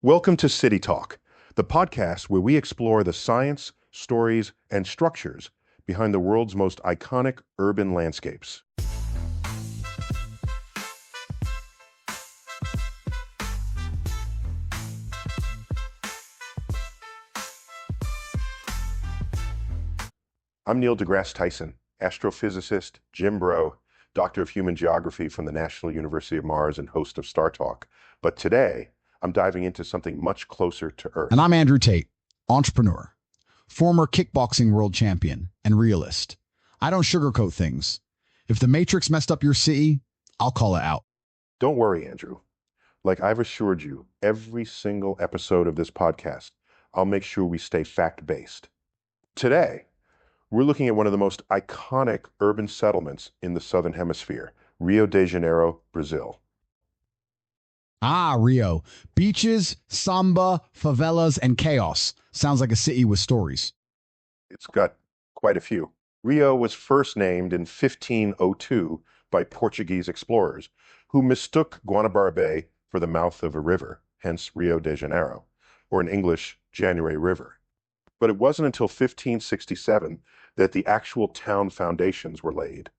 Welcome to CityTalk, the podcast where we explore the science, stories, and structures behind the world's most iconic urban landscapes. I'm Neil DeGrasse Tyson, astrophysicist, Jim Bro, Doctor of Human Geography from the National University of Mars and host of Star Talk. But today, I'm diving into something much closer to Earth. And I'm Andrew Tate, entrepreneur, former kickboxing world champion, and realist. I don't sugarcoat things. If the Matrix messed up your city, I'll call it out. Don't worry, Andrew. Like I've assured you, every single episode of this podcast, I'll make sure we stay fact-based. Today, we're looking at one of the most iconic urban settlements in the Southern Hemisphere, Rio de Janeiro, Brazil. Ah, Rio. Beaches, samba, favelas, and chaos. Sounds like a city with stories. It's got quite a few. Rio was first named in 1502 by Portuguese explorers who mistook Guanabara Bay for the mouth of a river, hence Rio de Janeiro, or in English, January River. But it wasn't until 1567 that the actual town foundations were laid.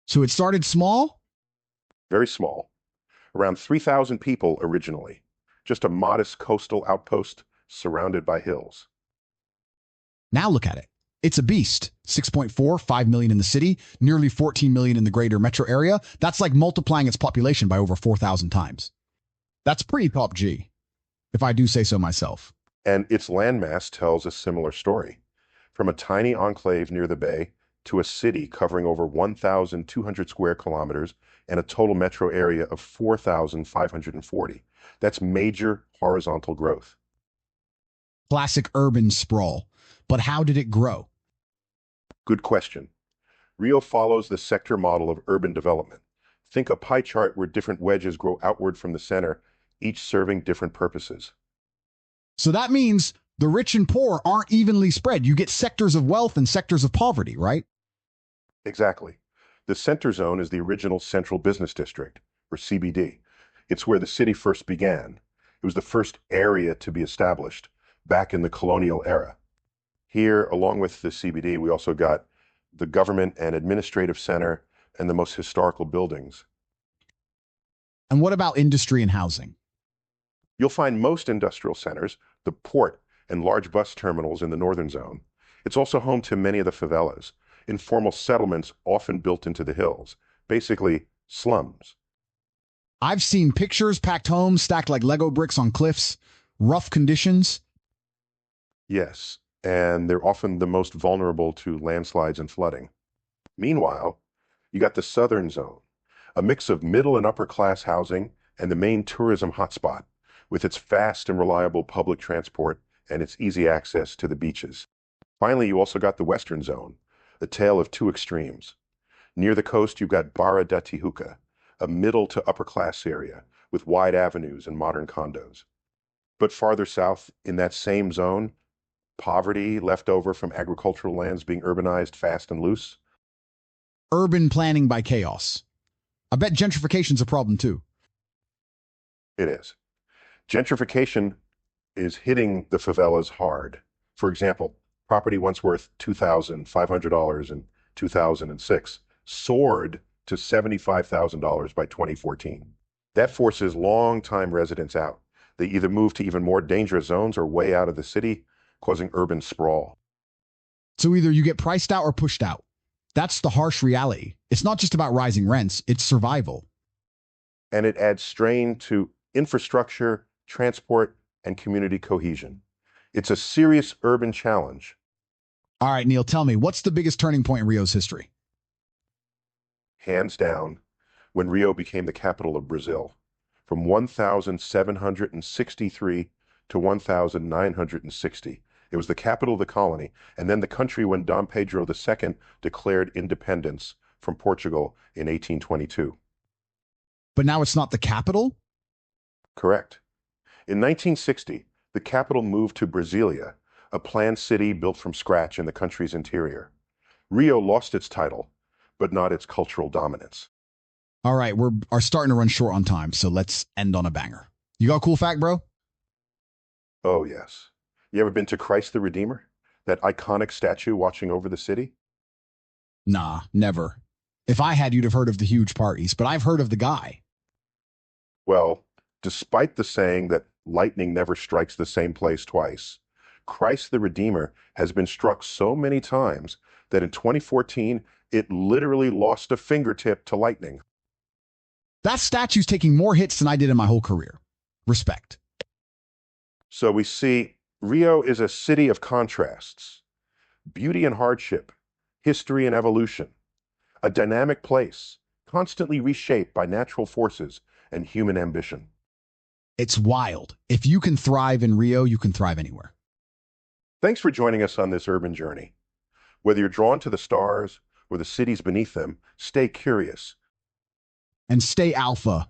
So it started small? Very small. Around 3,000 people originally. Just a modest coastal outpost surrounded by hills. Now look at it. It's a beast. 6.4, 5 million in the city, nearly 14 million in the greater metro area. That's like multiplying its population by over 4,000 times. That's pretty top G, if I do say so myself. And its landmass tells a similar story. From a tiny enclave near the bay to a city covering over 1,200 square kilometers and a total metro area of 4,540. That's major horizontal growth. Classic urban sprawl. But how did it grow? Good question. Rio follows the sector model of urban development. Think a pie chart where different wedges grow outward from the center, each serving different purposes. So that means the rich and poor aren't evenly spread. You get sectors of wealth and sectors of poverty, right? Exactly. The center zone is the original Central Business District, or CBD. It's where the city first began. It was the first area to be established back in the colonial era. Here, along with the CBD, we also got the government and administrative center and the most historical buildings. And what about industry and housing? You'll find most industrial centers, the port, and large bus terminals in the northern zone. It's also home to many of the favelas, informal settlements often built into the hills, basically slums. I've seen pictures, packed homes stacked like Lego bricks on cliffs, rough conditions. Yes, and they're often the most vulnerable to landslides and flooding. Meanwhile, you got the southern zone, a mix of middle and upper class housing and the main tourism hotspot, with its fast and reliable public transport and its easy access to the beaches. Finally, you also got the western zone, a tale of two extremes. Near the coast, you've got Barra da Tijuca, a middle to upper class area with wide avenues and modern condos. But farther south, in that same zone, poverty left over from agricultural lands being urbanized fast and loose. Urban planning by chaos. I bet gentrification's a problem too. It is. Gentrification is hitting the favelas hard. For example, property once worth $2,500 in 2006 soared to $75,000 by 2014. That forces long-time residents out. They either move to even more dangerous zones or way out of the city, causing urban sprawl. So either you get priced out or pushed out. That's the harsh reality. It's not just about rising rents, it's survival. And it adds strain to infrastructure, transport, and community cohesion. It's a serious urban challenge. All right, Neil, tell me, what's the biggest turning point in Rio's history? Hands down, when Rio became the capital of Brazil, from 1763 to 1960. It was the capital of the colony, and then the country when Dom Pedro II declared independence from Portugal in 1822. But now it's not the capital? Correct. In 1960, the capital moved to Brasilia, a planned city built from scratch in the country's interior. Rio lost its title, but not its cultural dominance. All right, we're starting to run short on time, so let's end on a banger. You got a cool fact, bro? Oh, yes. You ever been to Christ the Redeemer? That iconic statue watching over the city? Nah, never. If I had, you'd have heard of the huge parties, but I've heard of the guy. Well, despite the saying that lightning never strikes the same place twice, Christ the Redeemer has been struck so many times that in 2014, it literally lost a fingertip to lightning. That statue's taking more hits than I did in my whole career. Respect. So we see Rio is a city of contrasts, beauty and hardship, history and evolution, a dynamic place, constantly reshaped by natural forces and human ambition. It's wild. If you can thrive in Rio, you can thrive anywhere. Thanks for joining us on this urban journey. Whether you're drawn to the stars or the cities beneath them, stay curious. And stay alpha.